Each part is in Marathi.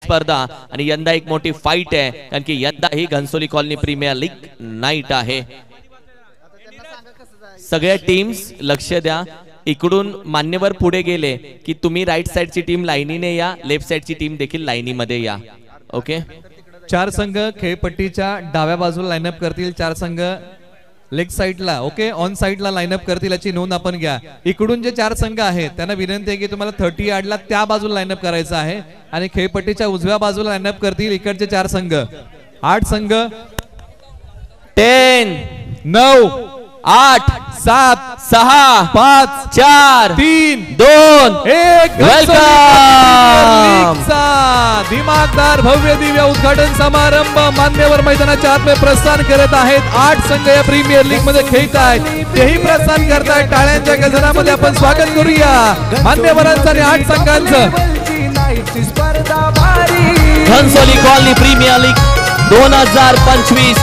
स्पर्धा आणि यंदा एक मोठी फाईट आहे कारण की यंदा ही Ghansoli colony premier league night आहे। सगळ्या टीम्स लक्ष द्या, इकडून मान्यवर पुढे गेले की तुम्ही राईट साइडची टीम लाईनीने या, लेफ्ट साइडची टीम देखील लाईनीमध्ये या। ओके, 4 संघ खेळपट्टीच्या डाव्या बाजूला लाईनअप करतील, 4 संघ लेग साइडला ओके ऑन साइडला लाईनअप करतील, याची नोंद आपण घ्या। इकडून जे 4 संघ आहेत त्यांना विनंती आहे की तुम्हाला 30 यार्डला त्या बाजूला लाईनअप करायचं आहे आणि खेळपट्टीच्या उजव्या बाजूला लाईनअप करतील इकडचे 4 संघ। 8 संघ 10 9 8 7 6 5 4 3 2 1 वेलकम। दिमागदार भव्य दिव्य उद्घाटन समारंभ मान्यवर मैदानाच्या आतमध्ये प्रस्थान करत आहेत। 8 संघ या प्रीमियर लीग मध्ये खेळत आहेत, तेही प्रस्थान करतायत। टाळ्यांच्या गजरामध्ये आपण स्वागत करूया मान्यवरांचं आणि 8 संघांचं। Ghansoli colony premier league 2025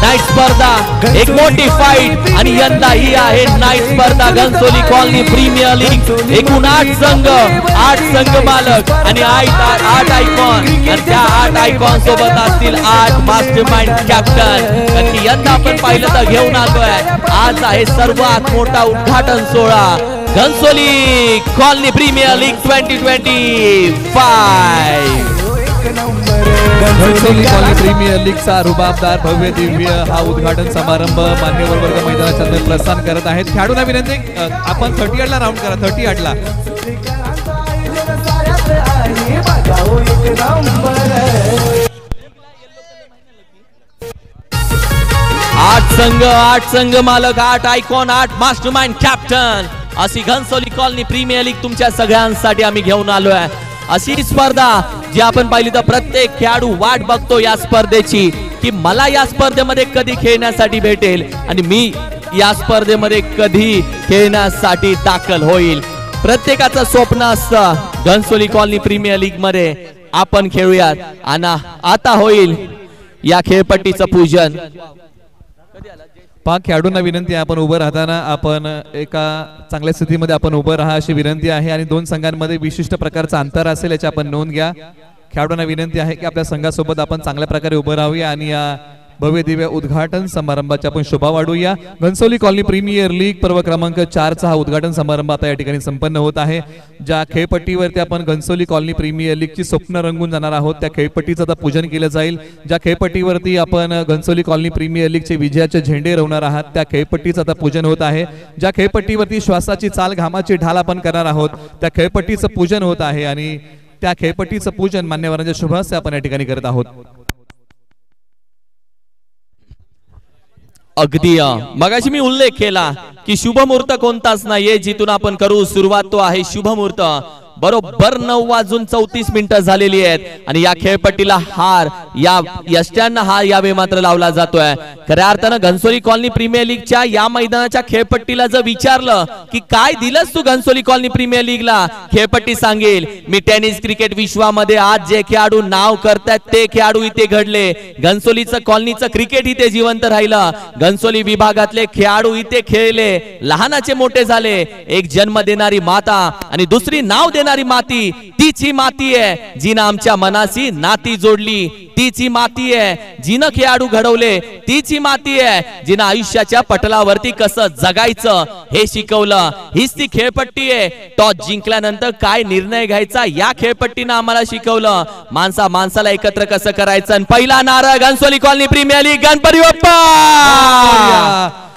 night स्पर्धा, एक मोठी फाईट आणि यंदा ही आहे नाईट स्पर्धा घनसोली कॉलनी प्रीमियर लीग। एकूण 8 संघ, 8 संघ मालक आणि 8 आयकॉन आणि त्या 8 आयकॉन सोबत असतील 8 मास्टरमाइंड कॅप्टन। कारण की यंदा आपण पाहिलं तर घेऊन आलोय, आज आहे सर्वात मोठा उद्घाटन सोहळा Ghansoli colony premier league 2025। Ghansoli colony premier लीगचा रुबाबदार भव्य दिव्य हा उद्घाटन समारंभ मान्यवर वर्ग मैदानाच्या प्रस्थान करत आहेत। खेळाडूंना विनंती आपण 30 यार्डला राऊंड करा, 30 यार्डला। 8 संघ मालक, 8 आयकॉन, 8 मास्टरमाइंड कॅप्टन, अशी घनसोली कॉलनी प्रीमियर लीग तुमच्या सगळ्यांसाठी आम्ही घेऊन आलोय। अशी स्पर्धा जी आपण पाहिली तर प्रत्येक खेळाडू वाट बघतो या स्पर्धेची की मला या स्पर्धेमध्ये कधी खेळण्यासाठी भेटेल आणि मी या स्पर्धेमध्ये कधी खेळण्यासाठी दाखल होईल। प्रत्येकाचं स्वप्न असतं घनसोली कॉलनी प्रीमियर लीग मध्ये आपण खेळूयात आणि आता होईल या खेळपट्टीचं पूजन। खेळाडूंना विनंती आहे आपण उभं राहताना आपण एका चांगल्या स्थितीमध्ये आपण उभं राहा अशी विनंती आहे आणि 2 संघांमध्ये विशिष्ट प्रकारचं अंतर असेल याची आपण नोंद घ्या। खेळाडूंना विनंती आहे की आपल्या संघासोबत आपण चांगल्या प्रकारे उभं राहूया आणि या भव्य दिव्य उद्घाटन समारंभाची आपण शोभा वाढवूया। घनसोली कॉलनी प्रीमियर लीग पर्व क्रमांक 4चा हा उद्घाटन समारंभ आता या ठिकाणी संपन्न होत आहे। ज्या खेळपट्टीवरती आपण घनसोली कॉलनी प्रीमियर लीगची स्वप्न रंगून जाणार आहोत त्या खेळपट्टीचं आता पूजन केलं जाईल। ज्या खेळपट्टीवरती आपण घनसोली कॉलनी प्रीमियर लीगचे विजयाचे झेंडे रोवणार आहात त्या खेळपट्टीचं आता पूजन होत आहे। ज्या खेळपट्टीवरती श्वासाची चाल घामाची ढाल आपण करणार आहोत त्या खेळपट्टीचं पूजन होत आहे आणि त्या खेळपट्टीचं पूजन मान्यवरांच्या शुभ हस्ते आपण या ठिकाणी करत आहोत। अगदी मगाशी मी उल्लेख केला की शुभ मुहूर्त कोणताच नाहीये, जिथून आपण करू सुरुवात तो आहे शुभ मुहूर्त। बरोबर 9:34 झालेली आहेत आणि या खेळपट्टीला हार या यष्ट्यांना हार यावे मात्र लावला जातोय। खऱ्या अर्थानं घनसोली कॉलनी प्रीमियर लीगच्या या मैदानाच्या खेळपट्टीला जर विचारलं की काय दिलंस तू घनसोली कॉलनी प्रीमियर लीगला, खेळपट्टी सांगेल मी टेनिस क्रिकेट विश्वामध्ये आज जे खेळाडू नाव करतात ते खेळाडू इथे घडले, घनसोलीचं कॉलनीचं क्रिकेट इथे जिवंत राहिलं, घनसोली विभागातले खेळाडू इथे खेळले, लहानाचे मोठे झाले। एक जन्म देणारी माता आणि दुसरी नाव देणारी माती, तीच माती आहे जिनं आमच्या मनाशी नाती जोडली, तीच माती आहे जिनं खेळाडू घडवले, तीच माती आहे जिनं आयुष्याच्या पटलावरती कसं जगायचं हे शिकवलं। हीच ती खेळपट्टी आहे, टॉस जिंकल्यानंतर काय निर्णय घ्यायचा या खेळपट्टीनं आम्हाला शिकवलं, माणसाला एकत्र कसं करायचं। आणि पहिला नारा Ghansoli colony premier league Ganpati Bappa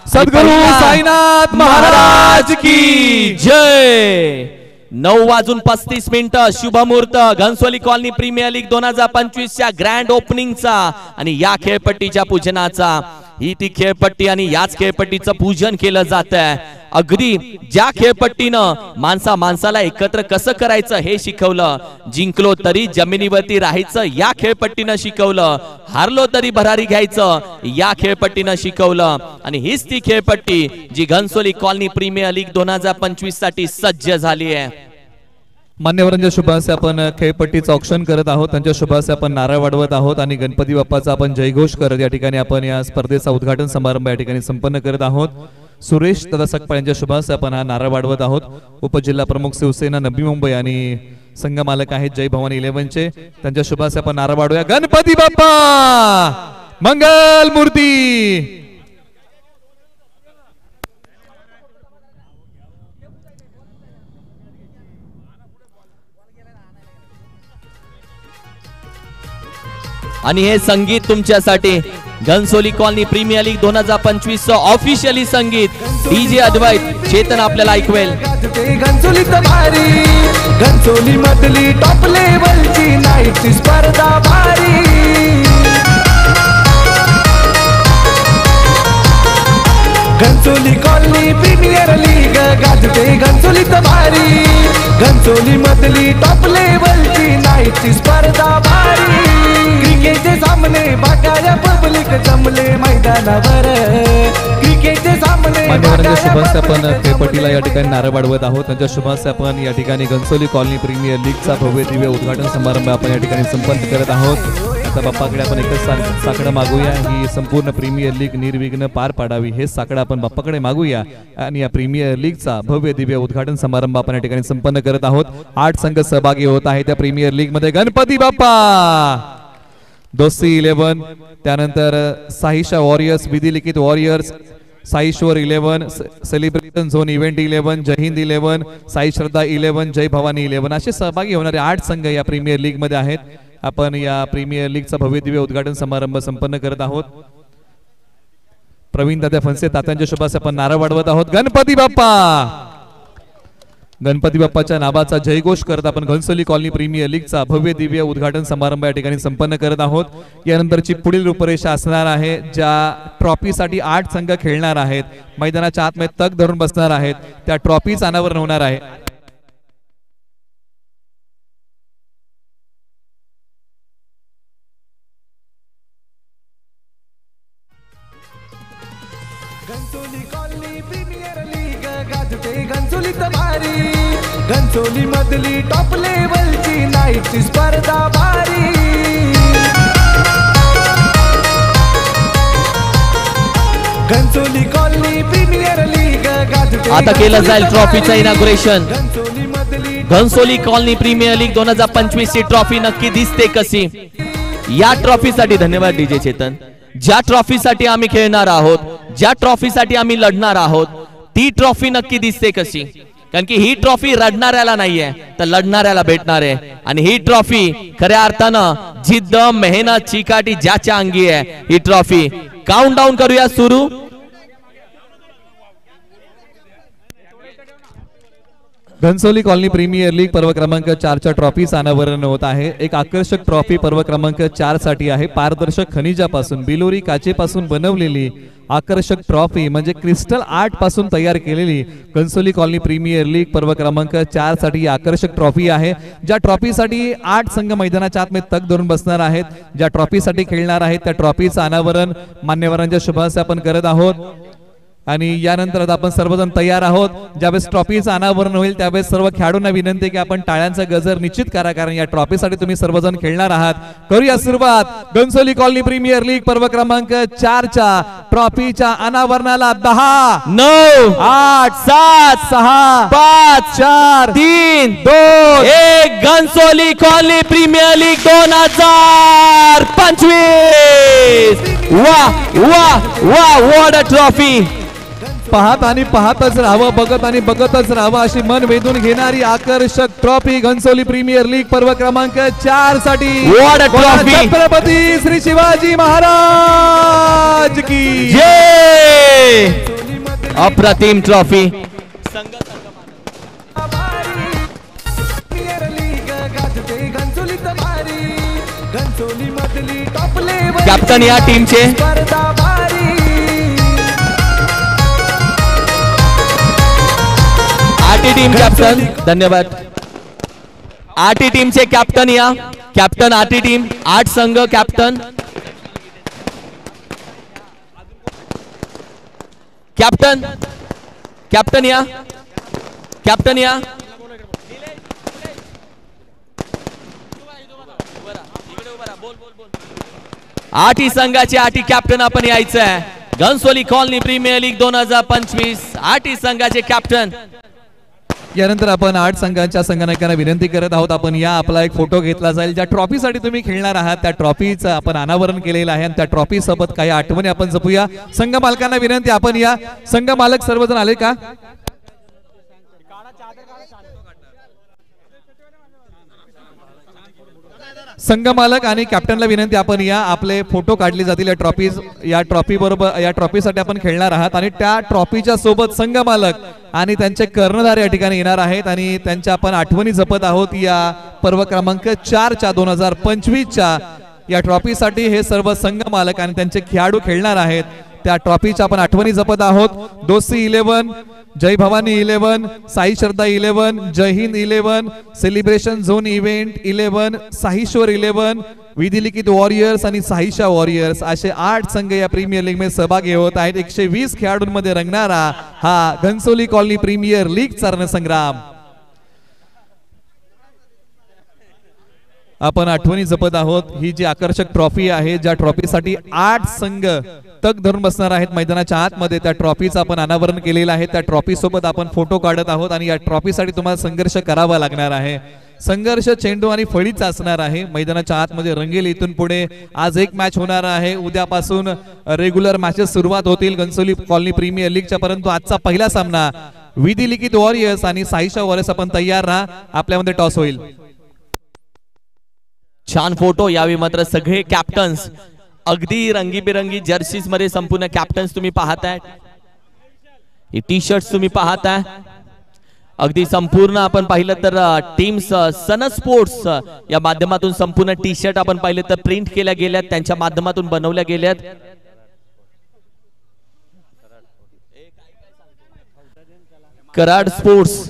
Sadguru Sainath Maharaj की जय। 9:35 शुभ मुहूर्त घनसोली कॉलनी प्रीमियर लीग 2025च्या ग्रँड ओपनिंगचा आणि या खेळपट्टीच्या पूजनाचा। ही ती खेळपट्टी आणि याच खेळपट्टीचं पूजन केलं जात आहे। अगदी ज्या खेळपट्टीनं माणसाला एकत्र कसं करायचं हे शिकवलं, जिंकलो तरी जमिनीवरती राहायचं या खेळपट्टीनं शिकवलं, हारलो तरी भरारी घ्यायचं या खेळपट्टीनं शिकवलं। आणि हीच ती खेळपट्टी जी घनसोली कॉलनी प्रीमियर लीग 2025 साठी सज्ज झाली आहे। मान्यवरांच्या शुभ हस्ते आपण खेळपट्टीचं ऑक्शन करत आहोत, त्यांच्या शुभ हस्ते आपण नारळ वाढवत आहोत आणि गणपती बाप्पाचा आपण जयघोष करत या ठिकाणी आपण या स्पर्धेचा उद्घाटन समारंभ या ठिकाणी संपन्न करत आहोत। सुरेश दादा सकपाळ यांच्या शुभ हस्ते आपण हा नारळ वाढवत आहोत। उपजिल्हा प्रमुख शिवसेना नवी मुंबई आणि संघ मालक आहेत जय भवानी 11चे, त्यांच्या शुभास आपण नारळ वाढूया. गणपती बाप्पा मंगल मूर्ती. आणि हे संगीत तुमच्यासाठी Ghansoli colony premier league 2025 officially संगीत डीजे अद्वैत चेतन आपल्याला ऐकवेल. घनसोली भारी, घनसोली मधली टॉप लेवलची नाईटची स्पर्धा भारी. घनसोली कॉलनी प्रीमियर लीग गाजते घनसोली भारी, घनसोली मधली टॉप लेवलची नाईटची स्पर्धा भारी. क्रिकेटचे सामने बघायला पब्लिक जमले मैदानावर, क्रिकेटचे सामने मान्यवरांच्या शुभास आपण खेळपट्टीला या ठिकाणी नारळ वाढवत आहोत. त्यांच्या शुभास आपण या ठिकाणी घनसोली कॉलनी प्रीमियर लीगचा भव्य दिव्य उद्घाटन समारंभ आपण या ठिकाणी संपन्न करत आहोत. आता बाप्पाकडे आपण एकच साकडं मागूया, ही संपूर्ण प्रीमियर लीग निर्विघ्न पार पाडावी हे साकडं आपण बाप्पाकडे मागूया. आणि या प्रीमियर लीगचा भव्य दिव्य उद्घाटन समारंभ आपण या ठिकाणी संपन्न करत आहोत. 8 संघ सहभागी होत आहेत त्या प्रीमियर लीग मध्ये. गणपती बाप्पा, दोस्ती 11, त्यानंतर Sahisha warriors, Vidhilikhit warriors, Saishwar 11, celebration zone event 11, Jai Hind 11, Sai Shraddha 11, Jai Bhavani 11 असे सहभागी होणारे 8 संघ या प्रीमियर लीग मध्ये आहेत. आपण या प्रीमियर लीगचा भव्य दिव्य उद्घाटन समारंभ संपन्न करत आहोत. प्रवीण दादा फणसे तात्यांच्या शुभास आपण नारळ वाढवत आहोत. गणपती बाप्पा, गणपती बाप्पाच्या नावाचा जयघोष करत आपण घनसोली कॉलनी प्रीमियर लीगचा भव्य दिव्य उद्घाटन समारंभ या ठिकाणी संपन्न करत आहोत. यानंतरची पुढील रूपरेषा असणार आहे, ज्या ट्रॉफीसाठी 8 संघ खेळणार आहेत, मैदानाच्या आतमध्ये तग धरून बसणार आहेत, त्या ट्रॉफीच अनावरण होणार आहे. घनसोली कॉलनी प्रीमियर लीग गाजते घनसोली भारी, घनसोली मधली टॉप लेवलची नाईटची स्पर्धा भारी. घनसोली कॉलनी प्रीमियर लीग गाजते. आता केलं जाईल ट्रॉफीचं inauguration. Ghansoli colony premier league 2025 ची ट्रॉफी नक्की दिसते कशी. या ट्रॉफीसाठी धन्यवाद डीजे चेतन. ज्या ट्रॉफीसाठी आम्ही खेळणार आहोत, ज्या ट्रॉफीसाठी आम्ही लढणार आहोत, ती ट्रॉफी नक्की दिसते कशी. कारण की ही ट्रॉफी रडणाऱ्याला नाहीये तर लढणाऱ्याला भेटणार आहे. आणि ही ट्रॉफी खऱ्या अर्थानं जिद्द, मेहनत, चिकाटी ज्याच्या अंगी आहे ही ट्रॉफी. काउंटडाऊन करूया सुरू. घनसोली कॉलनी प्रीमियर लीग पर्व क्रमांक 4च्या ट्रॉफीचं अनावरण होत आहे. एक आकर्षक ट्रॉफी पर्व क्रमांक 4 साठी आहे. पारदर्शक खनिजापासून, बिलोरी काचेपासून बनवलेली आकर्षक ट्रॉफी म्हणजे क्रिस्टल आर्ट पासून तयार केलेली घनसोली कॉलनी प्रीमियर लीग पर्व क्रमांक 4 साठी आकर्षक ट्रॉफी आहे. ज्या ट्रॉफीसाठी 8 संघ मैदानाच्या आतमध्ये तग धरून बसणार आहेत, ज्या ट्रॉफीसाठी खेळणार आहेत, त्या ट्रॉफीचं अनावरण मान्यवरांच्या शुभास आपण करत आहोत. आणि यानंतर आता आपण सर्वजण तयार आहोत. ज्यावेळेस ट्रॉफीचं अनावरण होईल त्यावेळेस सर्व खेळाडूंना विनंती की आपण टाळ्यांचा गजर निश्चित करा, कारण या ट्रॉफीसाठी तुम्ही सर्वजण खेळणार आहात. करूया सुरुवात घनसोली कॉलनी प्रीमियर लीग पर्व क्रमांक 4च्या ट्रॉफीच्या अनावरणाला. 10 9 8 7 6 5 4 3 2 1 घनसोली कॉलनी प्रीमियर लीग 2025. वा वा वा, व्हॉट अ ट्रॉफी. पाहत आणि पाहतच राहावं, बघत आणि बघतच राहावं अशी मन वेधून घेणारी आकर्षक ट्रॉफी घनसोली प्रीमियर लीग पर्व क्रमांक 4 साठी. What a trophy. Chhatrapati Shri Shivaji Maharaj की जय. अप्रतिम ट्रॉफी. कॅप्टन या टीमचे आरटी टीम कॅप्टन, धन्यवाद. आरटी टीमचे कॅप्टन या. कॅप्टन आरटी टीम 8 संघ. कॅप्टन कॅप्टन कॅप्टन या. कॅप्टन या. आठी संघाचे 8 कॅप्टन आपण यायचं आहे. घनसोली कॉलनी प्रीमियर लीग 2025 8 संघाचे कॅप्टन. यानंतर आपण 8 संघांच्या संघनायकांना विनंती करत आहोत, आपण या आपला एक फोटो घेतला जाईल. ज्या ट्रॉफीसाठी तुम्ही खेळणार आहात त्या ट्रॉफीचं आपण अनावरण केलेलं आहे आणि त्या ट्रॉफी सोबत काही आठवणी आपण जपूया. संघ मालकांना विनंती, आपण या. संघ मालक सर्वजण आले का? संघ मालक आणि कॅप्टनला विनंती, आपण या. आपले फोटो काढले जातील या ट्रॉफी बरोबर. या ट्रॉफीसाठी आपण खेळणार आहात आणि त्या ट्रॉफीच्या सोबत संघ मालक आणि त्यांचे कर्णधार या ठिकाणी येणार आहेत आणि त्यांच्या आपण आठवणी जपत आहोत. या पर्व क्रमांक 4च्या 2025च्या या ट्रॉफीसाठी हे सर्व संघ मालक आणि त्यांचे खेळाडू खेळणार आहेत. त्या ट्रॉफीच्या आपण आठवणी जपत आहोत. Dosti 11, Jai Bhavani 11, Sai Shraddha 11, Jai Hind 11, celebration zone event 11, Saishwar 11, Vidhilikhit warriors आणि साईशा वॉरियर्स असे 8 संघ या प्रीमियर लीग मध्ये सहभागी होत आहेत. 120 खेळाडूंमध्ये रंगणारा हा घनसोली कॉलनी प्रीमियर लीगचा रणसंग्राम. आपण आठवणी जपत आहोत. ही जी आकर्षक ट्रॉफी आहे, ज्या ट्रॉफीसाठी 8 संघ तग धरून बसणार आहेत मैदानाच्या आतमध्ये, त्या ट्रॉफीचं आपण अनावरण केलेलं आहे. त्या ट्रॉफी सोबत आपण फोटो काढत आहोत आणि या ट्रॉफीसाठी तुम्हाला संघर्ष करावा लागणार आहे. संघर्ष चेंडू आणि फळीचा असणार आहे. मैदानाच्या आतमध्ये रंगेल. इथून पुढे आज एक मॅच होणार आहे. उद्यापासून रेग्युलर मॅचेस सुरुवात होतील घनसोली कॉलनी प्रीमियर लीगच्या. परंतु आजचा पहिला सामना विधिलिखित वॉरियर्स आणि साईशा वॉरियर्स. आपण तयार राहा, आपल्यामध्ये टॉस होईल. छान फोटो. यावेळी मात्र सगळे कॅप्टन्स अगदी रंगीबेरंगी जर्सीज मध्ये संपूर्ण कॅप्टन्स तुम्ही पाहताय. ही टी शर्ट्स तुम्ही पाहताय. अगदी संपूर्ण आपण पाहिलं तर टीम्स सन स्पोर्ट्स या माध्यमातून संपूर्ण टी शर्ट आपण पाहिलं तर प्रिंट केल्या गेल्यात, त्यांच्या माध्यमातून बनवल्या गेल्यात. कराड स्पोर्ट्स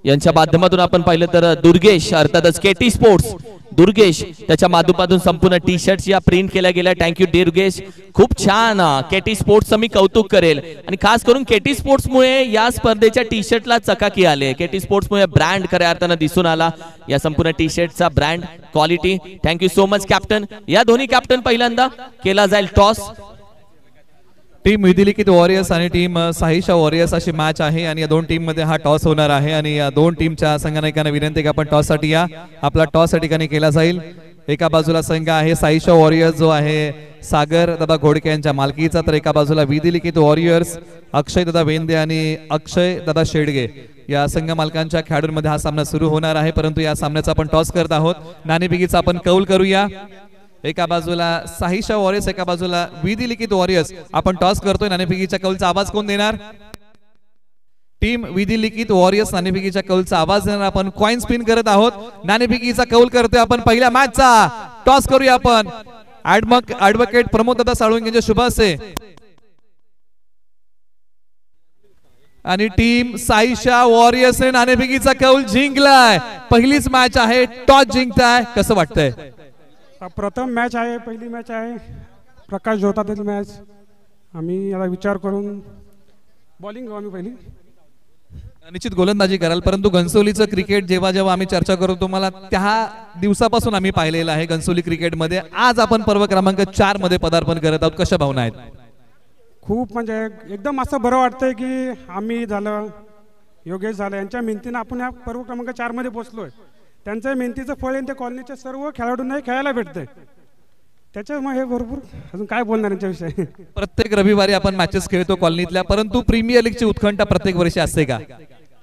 यांच्या माध्यमातून आपण पाहिलं तर दुर्गेश अर्थातच केटी स्पोर्ट्स दुर्गेश त्याच्या माध्यमातून संपूर्ण टी शर्ट्स या प्रिंट केल्या गेल्या. थँक्यू दुर्गेश, खूप छान. केटी स्पोर्ट्सचं मी कौतुक करेल आणि खास करून केटी स्पोर्ट्समुळे या स्पर्धेच्या टी शर्टला चकाकी आले. केटी स्पोर्ट्समुळे ब्रँड खऱ्या अर्थानं दिसून आला या संपूर्ण टी शर्टचा brand quality. Thank you so much captain. या दोन्ही कॅप्टन पहिल्यांदा केला जाईल टॉस. टीम विधिलिखित वॉरियर्स आणि टीम साईशा वॉरियर्स अशी मॅच आहे आणि या दोन टीम मध्ये हा टॉस होणार आहे आणि या दोन टीमच्या संघनायकांना विनंती की आपण टॉस साठी या. आपला टॉस या ठिकाणी केला जाईल. एका बाजूला संघ आहे साईशा वॉरियर्स जो आहे सागर दादा घोडके यांच्या मालकीचा, तर एका बाजूला विधिलिखित वॉरियर्स अक्षय दादा वेंदे आणि अक्षय दादा शेडगे या संघ मालकांच्या खेळाडूंमध्ये हा सामना सुरू होणार आहे. परंतु या सामन्याचा आपण टॉस करत आहोत. नाणेफेकीचा आपण कौल करूया. एका बाजूला साईशा वॉरियर्स, एका बाजूला विधिलिखित वॉरियर्स. आपण टॉस करतोय. नाणेफेकीच्या कौलचा आवाज कोण देणार? टीम विधिलिखित वॉरियर्स नाणेफेकीच्या कौलचा आवाज देणार. आपण कॉइन स्पिन करत आहोत. नाणेफेकीचा कौल करतोय आपण. पहिल्या मॅचचा टॉस करूया आपण. ऍडव्होकेट प्रमोद दादा साळुंके यांचे शुभ हस्ते आणि टीम साईशा वॉरियर्सने नाणेफेकीचा कौल जिंकलाय. पहिलीच मॅच आहे, टॉस जिंकताय. कसं वाटतंय? प्रथम मॅच आहे, पहिली मॅच आहे. प्रकाश जोतातील मॅच. आम्ही याला विचार करून बॉलिंग घेऊ आम्ही पहिली. निश्चित गोलंदाजी कराल. परंतु घनसोलीचं क्रिकेट जेव्हा जेव्हा आम्ही चर्चा करू तुम्हाला त्या दिवसापासून आम्ही पाहिलेलं आहे घनसोली क्रिकेटमध्ये. आज आपण पर्व क्रमांक 4 मध्ये पदार्पण करत आहोत. कशा भावना आहेत? खूप म्हणजे एकदम असं बरं वाटतंय की आम्ही झालं, योगेश झालं, यांच्या मेहनतीनं आपण या पर्व क्रमांक 4 मध्ये पोहोचलोय. त्यांच्या मेहनतीचं फळ त्या कॉलनीच्या सर्व खेळाडूंना खेळायला भेटतंय. त्याच्यामुळे हे भरपूर अजून काय बोलणार यांच्याविषयी. प्रत्येक रविवारी आपण मॅचेस खेळतो कॉलनीतल्या, परंतु प्रीमियर लीगची उत्कंठा प्रत्येक वर्षी असते का?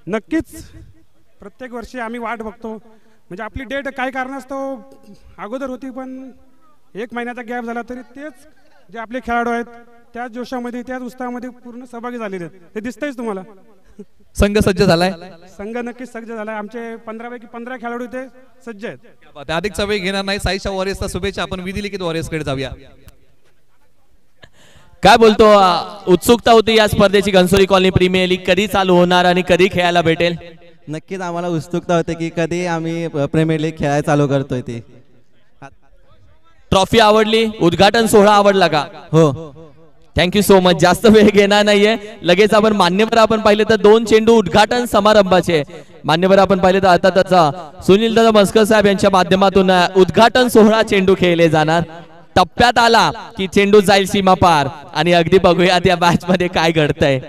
नक्कीच. प्रत्येक वर्षी आम्ही वाट बघतो. म्हणजे आपली डेट काय कारणास्तव अगोदर होती, पण 1 महिन्याचा गॅप झाला तरी तेच जे आपले खेळाडू आहेत त्याच जोशामध्ये त्याच उत्साहामध्ये पूर्ण सहभागी झालेले आहेत. ते दिसतंयच तुम्हाला. संघ सज्ज झालाय. संघ नक्कीच सज्ज झालाय. आमचे 15 पैकी 15 खेळाडू इथे सज्ज आहेत. अधिकचा वेळ घेणार नाही. साईशा वॉरियर्सचा शुभेच्छा. आपण विधिलिखित वॉरियर्स कडे जाऊया. काय बोलतो? उत्सुकता होती या स्पर्धेची. घनसोली कॉलनी प्रीमियर लीग कधी चालू होणार आणि कधी खेळायला भेटेल? नक्कीच आम्हाला उत्सुकता होते की कधी आम्ही प्रीमियर लीग खेळायला चालू करतोय. ती ट्रॉफी आवडली? उद्घाटन सोहळा आवडला का? हो. Thank you so much. जास्त वेळ घेणार नाहीये. लगेच आपण मान्यवर आपण पाहिले तर 2 चेंडू उद्घाटन समारंभाचे मान्यवर आपण पाहिले तर आता सुनील दादा मस्कर साहेब यांच्या माध्यमातून उद्घाटन सोहळा चेंडू खेळले जाणार. टप्प्यात आला की चेंडू जाईल सीमा पार आणि अगदी बघूयात या मॅच मध्ये काय घडतंय.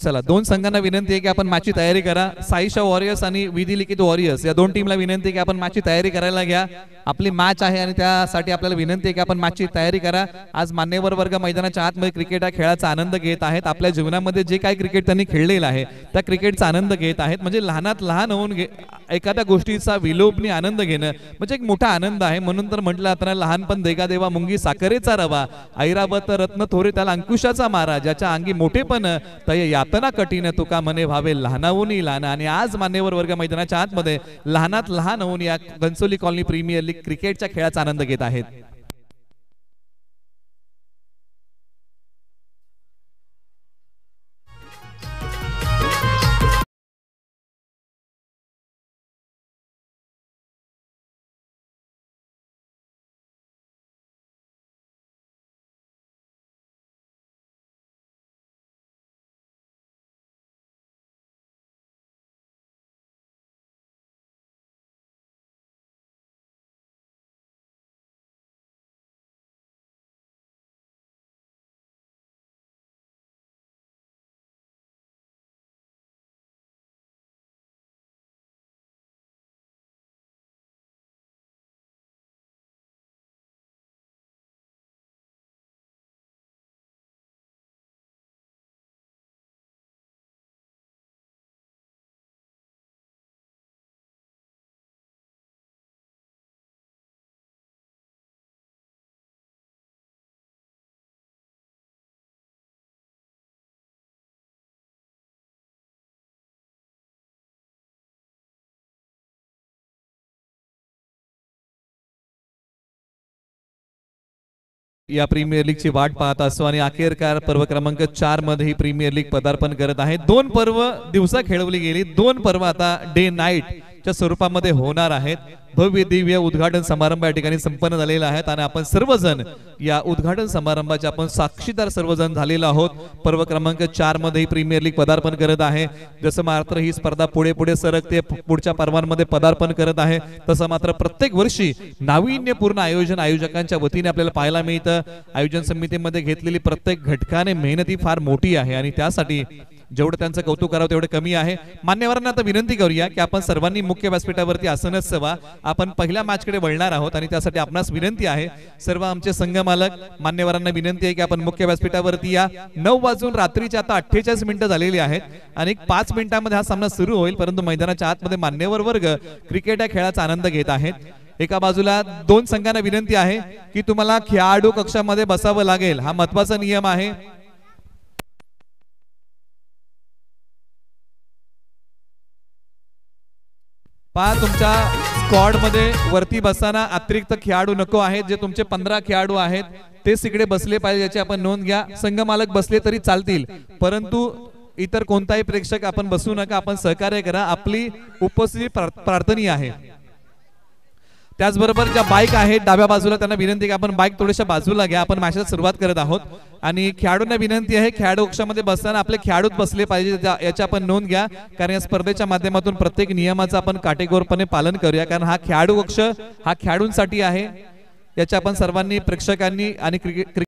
चला, दोन संघांना विनंती आहे की आपण मॅचची तयारी करा. साईशा वॉरियर्स आणि विधी लिखित वॉरियर्स या दोन टीमला विनंती आहे की आपण मॅचची तयारी करायला घ्या. आपली मॅच आहे आणि त्यासाठी आपल्याला विनंती आहे की आपण मॅचची तयारी करा. आज मान्यवर वर्ग मैदानाच्या आतमध्ये क्रिकेट या खेळाचा आनंद घेत आहेत. आपल्या जीवनामध्ये जे काही क्रिकेट त्यांनी खेळलेलं आहे त्या क्रिकेटचा आनंद घेत आहेत. म्हणजे लहानात लहान होऊन एखाद्या गोष्टीचा विलोपनी आनंद घेणं म्हणजे एक मोठा आनंद आहे. म्हणून तर म्हटलं आता लहानपण देगा देवा मुंगी साखरेचा रवा, ऐरावत रत्न थोरे त्याला अंकुशाचा मारा, ज्याच्या अंगी मोठेपण तय यातना कठीण तुका मने भावे लहानावूनही लहान. आणि आज मान्यवर वर्ग मैदानाच्या आतमध्ये लहानात लहान होऊन या घनसोली कॉलनी प्रीमियर लीग क्रिकेटच्या खेळाचा आनंद घेत आहेत. या प्रीमियर लीगची वाट पाहत असतो आणि अखेरकार पर्व क्रमांक 4 मध्ये ही प्रीमियर लीग पदार्पण करत आहे. दोन पर्व दिवसा खेळवली गेली, दोन पर्व आता डे नाईट च्या स्वरूपामध्ये होणार आहेत. भव्य दिव्य उद्घाटन समारंभ या ठिकाणी संपन्न झालेला आहे आणि आपण सर्वजण या उद्घाटन समारंभाचे आपण साक्षीदार सर्वजण झालेलो आहोत. पर्व क्रमांक 4 मध्ये प्रीमियर लीग पदार्पण करत आहे. जसं मात्र ही स्पर्धा पुढे पुढे सरकते, पुढच्या पर्वांमध्ये पदार्पण करत आहे, तसं मात्र प्रत्येक वर्षी नाविन्यपूर्ण आयोजन आयोजकांच्या वतीने आपल्याला पाहायला मिळतं. आयोजन समितीमध्ये घेतलेली प्रत्येक घटकाने मेहनती फार मोठी आहे आणि त्यासाठी जेवढं त्यांचं कौतुक करावं तेवढं कमी आहे. मान्यवरांना आता विनंती करूया की आपण सर्वांनी मुख्य व्यासपीठावरती आसनस्थ व्हा. आपण पहिल्या मॅचकडे वळणार आहोत आणि त्यासाठी आपणास विनंती आहे, सर्व आमचे संघ मालक मान्यवरांना विनंती आहे की आपण मुख्य व्यासपीठावरती या. 9 वाजून रात्रीचे आता 48 मिनिटं झालेली आहेत आणि 5 मिनिटांमध्ये हा सामना सुरू होईल. परंतु मैदानाच्या आतमध्ये मान्यवर वर्ग क्रिकेट या खेळाचा आनंद घेत आहेत. एका बाजूला दोन संघांना विनंती आहे की तुम्हाला खेळाडू कक्षामध्ये बसावं लागेल, हा महत्वाचा नियम आहे. पहा, तुमच्या स्क्वॉड मध्ये वरती बसताना अतिरिक्त खेळाडू नको आहेत. जे तुमचे 15 खेळाडू आहेत तेच तिकडे बसले पाहिजे, याची आपण नोंद घ्या. संघ मालक बसले तरी चालतील, परंतु इतर कोणताही प्रेक्षक आपण बसू नका. आपण सहकार्य करा, आपली उपस्थिती प्रार्थनीय आहे. त्याचबरोबर ज्या बाईक आहेत डाव्या बाजूला त्यांना विनंती की आपण बाईक थोड्याशा बाजूला घ्या. आपण मॅचला सुरुवात करत आहोत आणि खेळाडूंना विनंती आहे खेळाडू कक्षामध्ये बसताना आपले खेळाडूच बसले पाहिजे, याची आपण नोंद घ्या. कारण या स्पर्धेच्या माध्यमातून प्रत्येक नियमाचं आपण काटेकोरपणे पालन करूया, कारण हा खेळाडू कक्ष हा खेळाडूंसाठी आहे. याची आपण सर्वांनी प्रेक्षकांनी आणि क्रिकेट